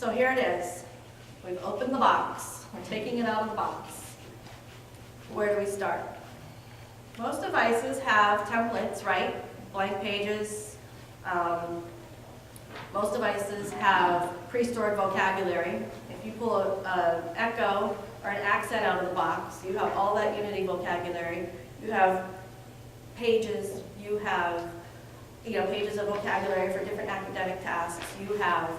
So here it is. We've opened the box. We're taking it out of the box. Where do we start? Most devices have templates, right? Blank pages. Most devices have pre-stored vocabulary. If you pull an echo or an accent out of the box, you have all that Unity vocabulary. You have pages. You have pages of vocabulary for different academic tasks. You have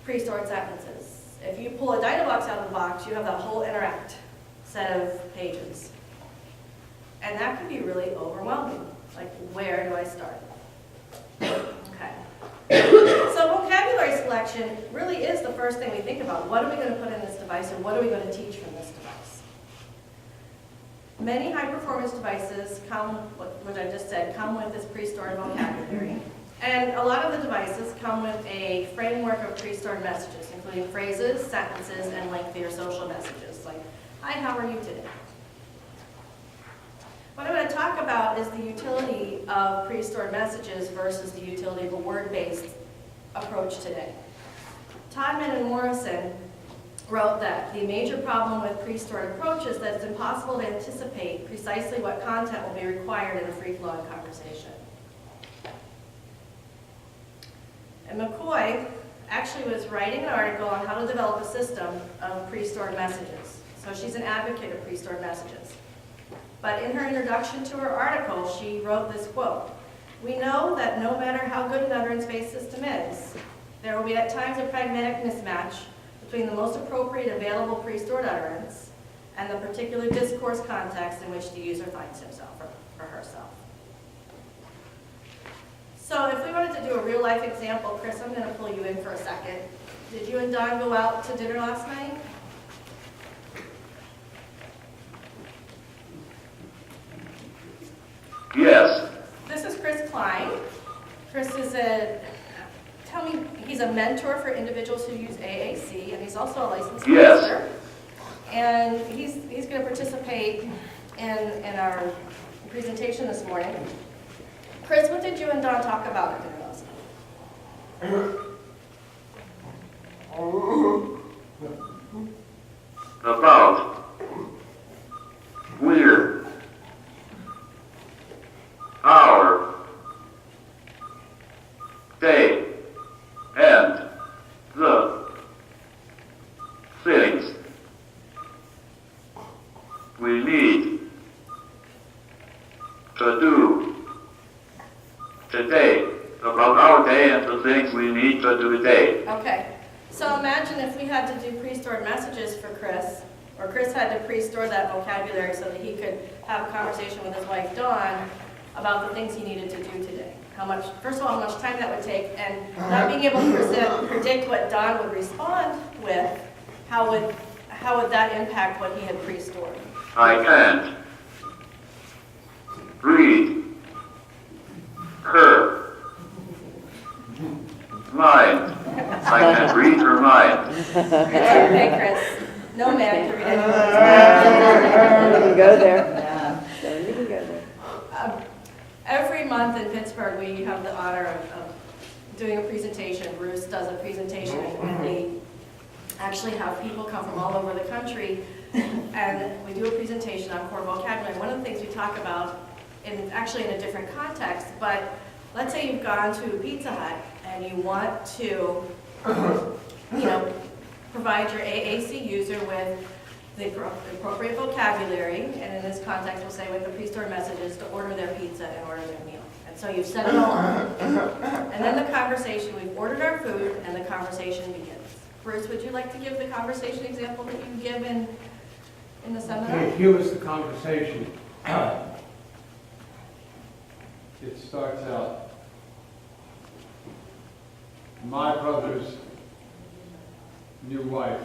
pre-stored sentences. If you pull a Dynabox out of the box, you have that whole interact set of pages. And that can be really overwhelming. Like, where do I start? Okay. So vocabulary selection really is the first thing we think about. What are we going to put in this device, and what are we going to teach from this device? Many high-performance devices come, which I just said, come with this pre-stored vocabulary. And a lot of the devices come with a framework of pre-stored messages, including phrases, sentences, and lengthier social messages, like, hi, how are you today? What I'm going to talk about is the utility of pre-stored messages versus the utility of a word-based approach today. Todman and Morrison wrote that the major problem with pre-stored approach is that it's impossible to anticipate precisely what content will be required in a free-flowing conversation. And McCoy actually was writing an article on how to develop a system of pre-stored messages. So she's an advocate of pre-stored messages. But in her introduction to her article, she wrote this quote: "We know that no matter how good an utterance-based system is, there will be at times a pragmatic mismatch between the most appropriate available pre-stored utterance and the particular discourse context in which the user finds himself or herself." So if we wanted to do a real-life example, Chris, I'm going to pull you in for a second. Did you and Don go out to dinner last night? Yes. This is Chris Klein. Chris is he's a mentor for individuals who use AAC, and he's also a licensed counselor. And he's going to participate in our presentation this morning. Chris, what did you and Don talk about at dinner last night? About where our day and the things we need to do today, about our day and the things we need to do today. Okay, so imagine if we had to do pre-stored messages for Chris, or Chris had to pre-store that vocabulary so that he could have a conversation with his wife Dawn about the things he needed to do today. First of all, how much time that would take, and not being able to predict what Dawn would respond with, how would that impact what he had pre-stored? I can't read her mind. I can't read her mind. It's okay, Chris. No man can read anyone's mind. Don't even go there. Don't even go there. Every month in Pittsburgh, we have the honor of doing a presentation. Bruce does a presentation, and we actually have people come from all over the country, and we do a presentation on core vocabulary. One of the things we talk about, actually in a different context, but let's say you've gone to Pizza Hut and you want to, provide your AAC user with the appropriate vocabulary, and in this context, we'll say with the pre-stored messages to order their pizza and order their meal. And so you've set it all up. And then the conversation, we've ordered our food, and the conversation begins. Bruce, would you like to give the conversation example that you give in the seminar? Okay, here was the conversation. It starts out, my brother's new wife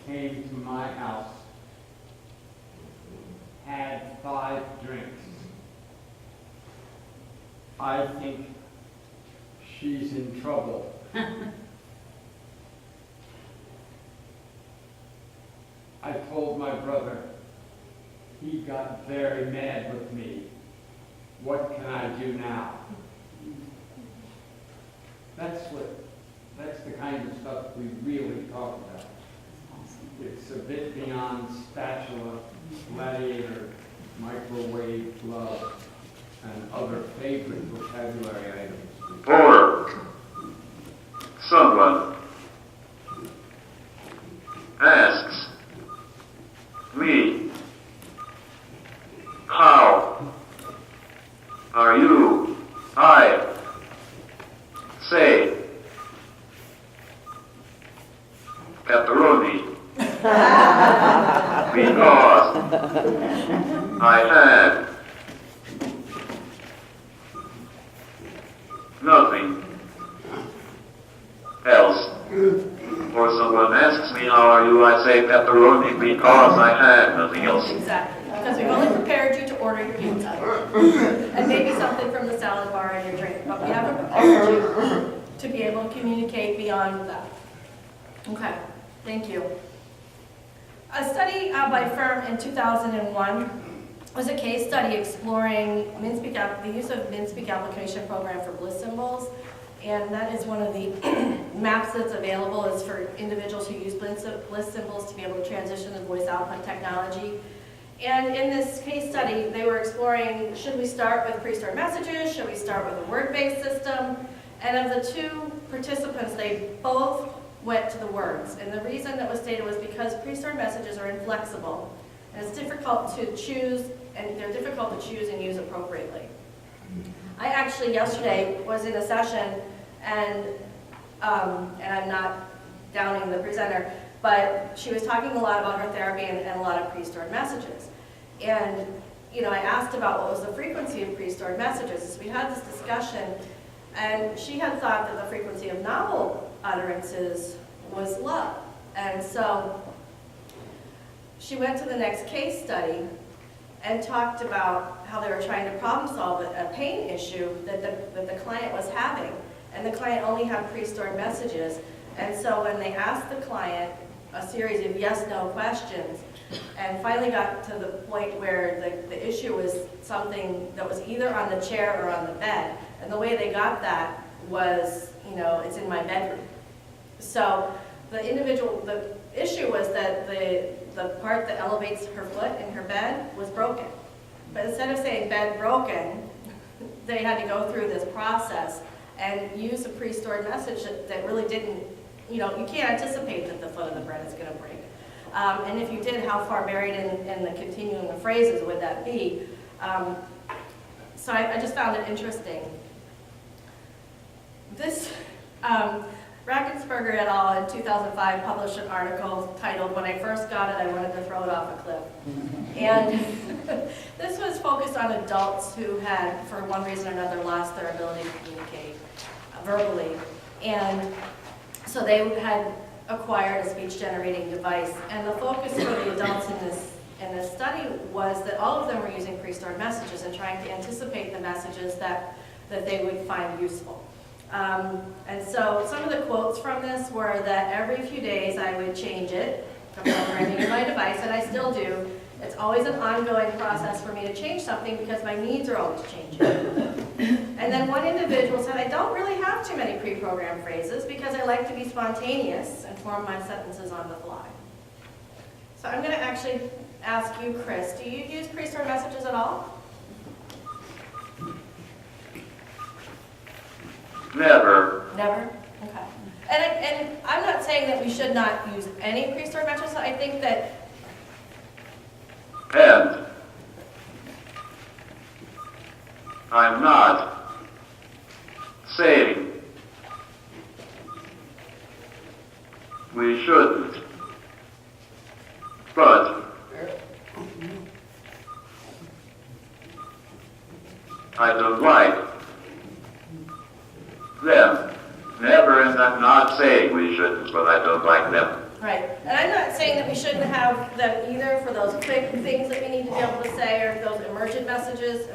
came to my house, had 5 drinks. I think she's in trouble. I told my brother. He got very mad with me. What can I do now? That's the kind of stuff afraid, love, and other favorite vocabulary items. Or someone asks me, how are you? I say pepperoni because I had nothing else. Or someone asks me, how are you? I say pepperoni because I had nothing else. Exactly, because we've only prepared you to order your pizza. And maybe something from the salad bar and your drink, but we haven't prepared you to be able to communicate beyond that. Okay, thank you. A study by firm in 2001 was a case study exploring the use of Minspeak application program for bliss symbols. And that is one of the maps that's available is for individuals who use bliss symbols to be able to transition to voice output technology. And in this case study, they were exploring, should we start with pre-stored messages? Should we start with a word-based system? And of the two participants, they both went to the words. And the reason that was stated was because pre-stored messages are inflexible. And it's difficult to choose, and they're difficult to choose and use appropriately. I actually yesterday was in a session, and I'm not downing the presenter, but she was talking a lot about her therapy and a lot of pre-stored messages. And I asked about what was the frequency of pre-stored messages. So we had this discussion, and she had thought that the frequency of novel utterances was low. And so she went to the next case study and talked about how they were trying to problem solve a pain issue that the client was having. And the client only had pre-stored messages. And so when they asked the client a series of yes-no questions, and finally got to the point where the issue was something that was either on the chair or on the bed. And the way they got that was, it's in my bedroom. So the issue was that the part that elevates her foot in her bed was broken. But instead of saying bed broken, they had to go through this process and use a pre-stored message that really didn't, you can't anticipate that the foot of the bread is going to break. And if you did, how far buried in the continuum of phrases would that be? So I just found it interesting. This, Rackensperger et al. In 2005 published an article titled, "When I First Got It, I Wanted to Throw It Off a Cliff." And this was focused on adults who had, for one reason or another, lost their ability to communicate verbally. And so they had acquired a speech-generating device. And the focus for the adults in this study was that all of them were using pre-stored messages and trying to anticipate the messages that they would find useful. And so some of the quotes from this were that every few days I would change it, programming in my device, and I still do. It's always an ongoing process for me to change something because my needs are always changing. And then one individual said, I don't really have too many pre-programmed phrases because I like to be spontaneous and form my sentences on the fly. So I'm going to actually ask you, Chris, do you use pre-stored messages at all? Never. Never? Okay. And I'm not saying that we should not use any pre-stored messages. I think that And I'm not saying we shouldn't, but I don't like them. Never, and I'm not saying we shouldn't, but I don't like them. right. And I'm not saying that we shouldn't have them either for those quick things that we need to be able to say or those urgent messages.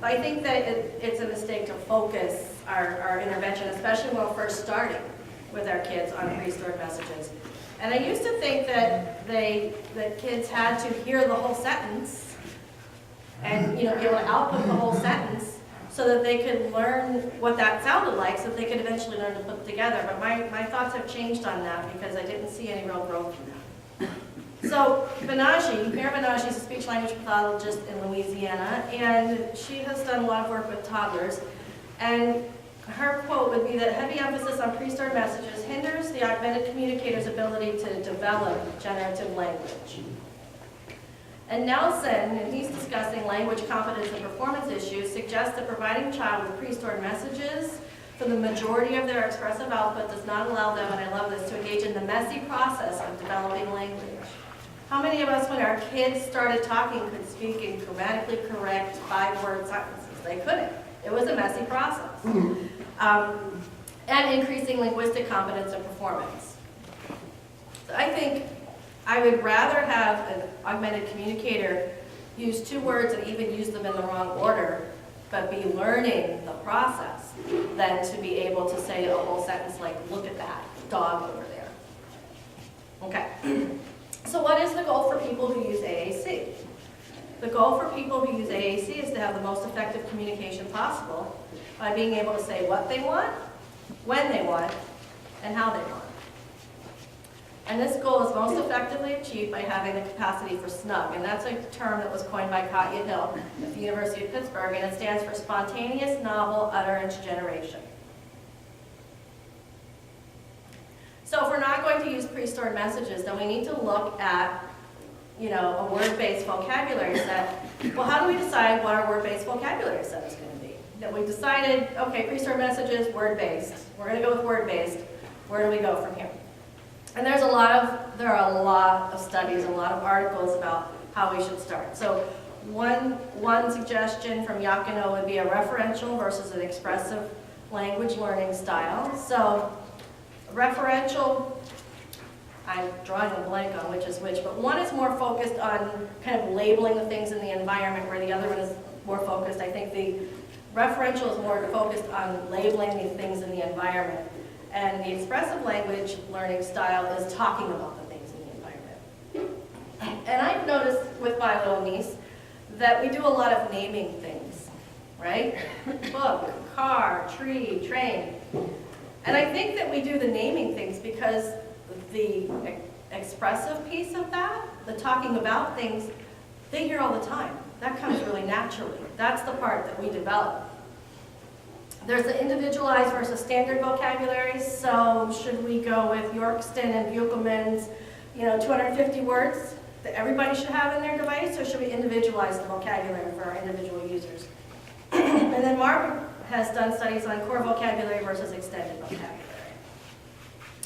But I think that it's a mistake to focus our intervention, especially when we're first starting with our kids on pre-stored messages. And I used to think that kids had to hear the whole sentence and be able to output the whole sentence so that they could learn what that sounded like, so that they could eventually learn to put it together. But my thoughts have changed on that because I didn't see any real growth in that. So Banaji, Mayor Banaji is a speech language pathologist in Louisiana, and she has done a lot of work with toddlers. And her quote would be that heavy emphasis on pre-stored messages hinders the augmented communicator's ability to develop generative language. And Nelson, and he's discussing language competence and performance issues, suggests that providing a child with pre-stored messages for the majority of their expressive output does not allow them, and I love this, to engage in the messy process of developing language. How many of us, when our kids started talking, could speak in grammatically correct 5-word sentences? They couldn't. It was a messy process. And increasing linguistic competence and performance. So I think I would rather have an augmented communicator use 2 words and even use them in the wrong order, but be learning the process, than to be able to say a whole sentence like, look at that dog over there. Okay. So what is the goal for people who use AAC? The goal for people who use AAC is to have the most effective communication possible by being able to say what they want, when they want, and how they want. And this goal is most effectively achieved by having the capacity for SNUG, and that's a term that was coined by Katya Hill at the University of Pittsburgh, and it stands for Spontaneous Novel Utterance Generation. So if we're not going to use pre-stored messages, then we need to look at, a word-based vocabulary set. Well, how do we decide what our word-based vocabulary set is going to be? That we decided, okay, pre-stored messages, word-based. We're going to go with word-based. Where do we go from here? And there are a lot of studies, a lot of articles about how we should start. So one suggestion from Yakino would be a referential versus an expressive language learning style. So referential, I'm drawing a blank on which is which, but one is more focused on kind of labeling the things in the environment, where the other one is more focused. I think the referential is more focused on labeling the things in the environment. And the expressive language learning style is talking about the things in the environment. And I've noticed with my little niece that we do a lot of naming things, right? Book, car, tree, train. And I think that we do the naming things because the expressive piece of that, the talking about things, they hear all the time. That comes really naturally. That's the part that we develop. There's the individualized versus standard vocabularies. So should we go with Yorkston and Buchelman's, 250 words that everybody should have in their device, or should we individualize the vocabulary for our individual users? And then Mark has done studies on core vocabulary versus extended vocabulary.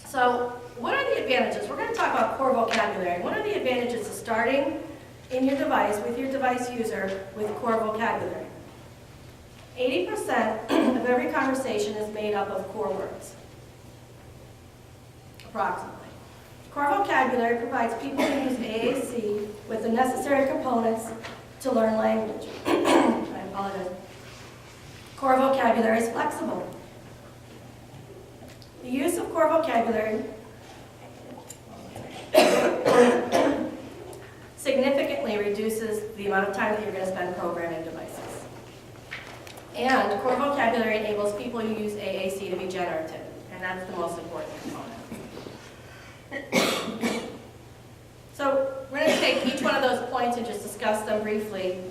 So what are the advantages? We're going to talk about core vocabulary. What are the advantages of starting in your device with your device user with core vocabulary? 80% of every conversation is made up of core words, approximately. Core vocabulary provides people who use AAC with the necessary components to learn language. I apologize. Core vocabulary is flexible. The use of core vocabulary significantly reduces the amount of time that you're going to spend programming devices. And core vocabulary enables people who use AAC to be generative, and that's the most important component. So we're going to take each one of those points and just discuss them briefly.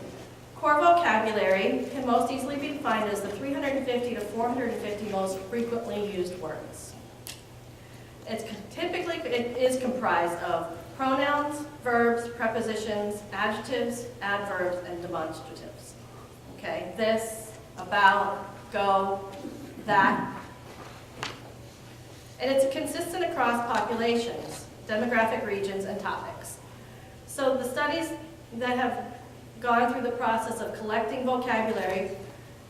Core vocabulary can most easily be defined as the 350 to 450 most frequently used words. It is comprised of pronouns, verbs, prepositions, adjectives, adverbs, and demonstratives. Okay, this, about, go, that. And it's consistent across populations, demographic regions, and topics. So the studies that have gone through the process of collecting vocabulary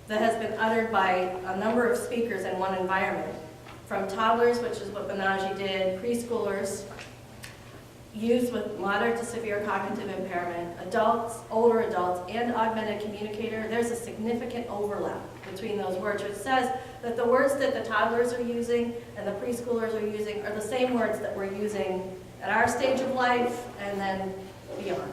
that has been uttered by a number of speakers in one environment, from toddlers, which is what Banaji did, preschoolers, youth with moderate to severe cognitive impairment, adults, older adults, and augmented communicator, there's a significant overlap between those words, which says that the words that the toddlers are using and the preschoolers are using are the same words that we're using at our stage of life and then beyond.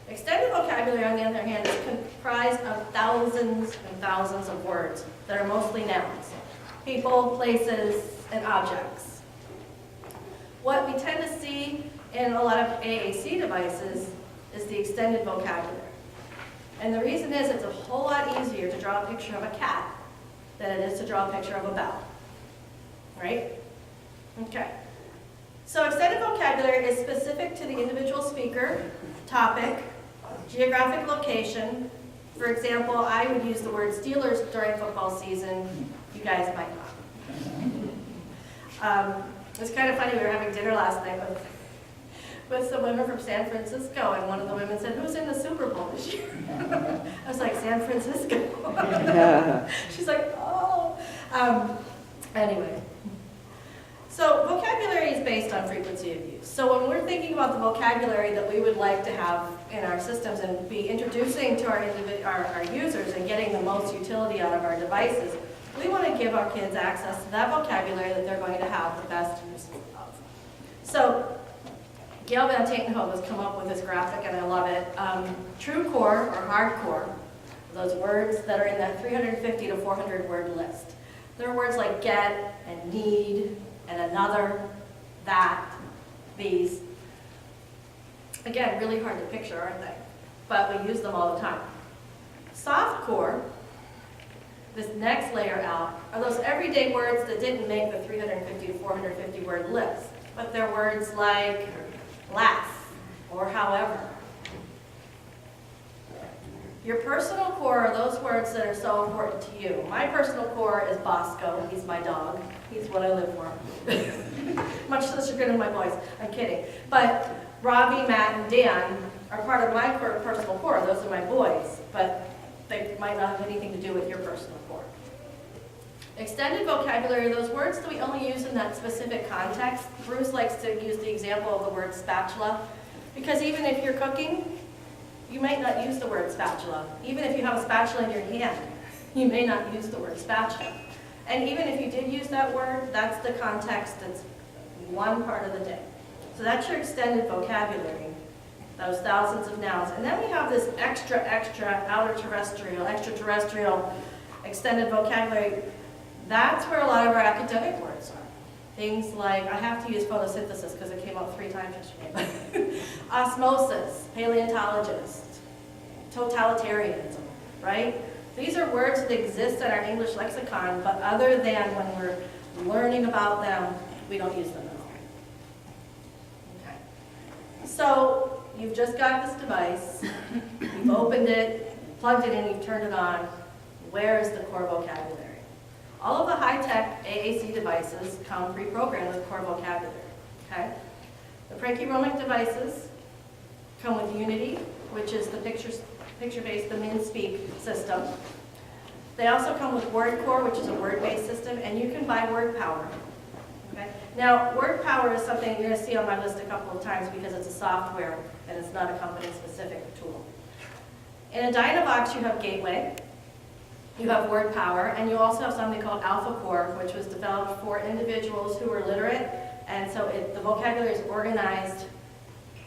Extended vocabulary, on the other hand, is comprised of thousands and thousands of words that are mostly nouns, people, places, and objects. What we tend to see in a lot of AAC devices is the extended vocabulary. And the reason is it's a whole lot easier to draw a picture of a cat than it is to draw a picture of a bell. Right? Okay. So extended vocabulary is specific to the individual speaker, topic, geographic location. For example, I would use the word Steelers during football season. You guys might not. It was kind of funny. We were having dinner last night with some women from San Francisco, and one of the women said, "Who's in the Super Bowl this year?" I was like, "San Francisco." She's like, "Oh." Anyway. So vocabulary is based on frequency of use. So when we're thinking about the vocabulary that we would like to have in our systems and be introducing to our users and getting the most utility out of our devices, we want to give our kids access to that vocabulary that they're going to have the best use of. So Gail Van Tatenhove has come up with this graphic, and I love it. True core or hardcore, those words that are in that 350 to 400 word list. There are words like get and need and another, that, these. Again, really hard to picture, aren't they? But we use them all the time. Soft core, this next layer out, are those everyday words that didn't make the 350 to 450 word list. But they're words like last or however. Your personal core are those words that are so important to you. My personal core is Bosco. He's my dog. He's what I live for. Much to the chagrin of my boys. I'm kidding. But Robbie, Matt, and Dan are part of my personal core. Those are my boys. But they might not have anything to do with your personal core. Extended vocabulary are those words that we only use in that specific context. Bruce likes to use the example of the word spatula, because even if you're cooking, you might not use the word spatula. Even if you have a spatula in your hand, you may not use the word spatula. And even if you did use that word, that's the context, that's one part of the day. So that's your extended vocabulary, those thousands of nouns. And then we have this extra outer terrestrial, extraterrestrial extended vocabulary. That's where a lot of our academic words are. Things like, I have to use photosynthesis because it came up 3 times yesterday. Osmosis, paleontologist, totalitarianism, right? These are words that exist in our English lexicon, but other than when we're learning about them, we don't use them at all. Okay. So you've just got this device, you've opened it, plugged it in, you've turned it on. Where is the core vocabulary? All of the high-tech AAC devices come pre-programmed with core vocabulary, okay? The Pranky-Romic devices come with Unity, which is the picture-based, the Minspeak system. They also come with WordCore, which is a word-based system, and you can buy WordPower, okay? Now, WordPower is something you're gonna see on my list a couple of times because it's a software and it's not a company-specific tool. In a Dynavox, you have Gateway. You have WordPower, and you also have something called AlphaCore, which was developed for individuals who are literate, and so the vocabulary is organized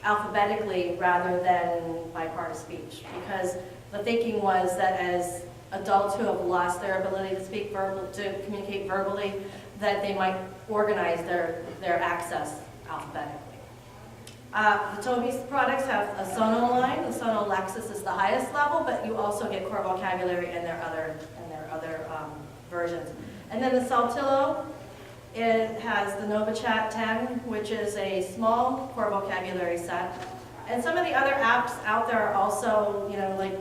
alphabetically rather than by part of speech, because the thinking was that as adults who have lost their ability to communicate verbally, that they might organize their access alphabetically. The Toby's products have a Sono line. The Sono Lexus is the highest level, but you also get core vocabulary in their other versions. And then the Saltillo, it has the NovaChat 10, which is a small core vocabulary set. And some of the other apps out there are also, like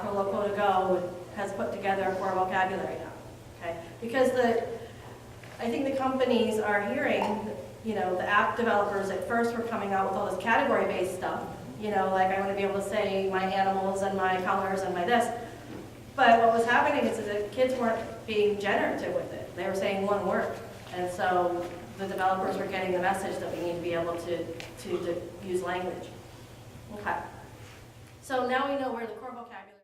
ProLoco to Go has put together a core vocabulary now. Okay, because I think the companies are hearing. The app developers at first were coming out with all this category-based stuff. Like I want to be able to say my animals and my colors and my this. But what was happening is that kids weren't being generative with it. They were saying one word. And so the developers were getting the message that we need to be able to use language. Okay. So now we know where the core vocabulary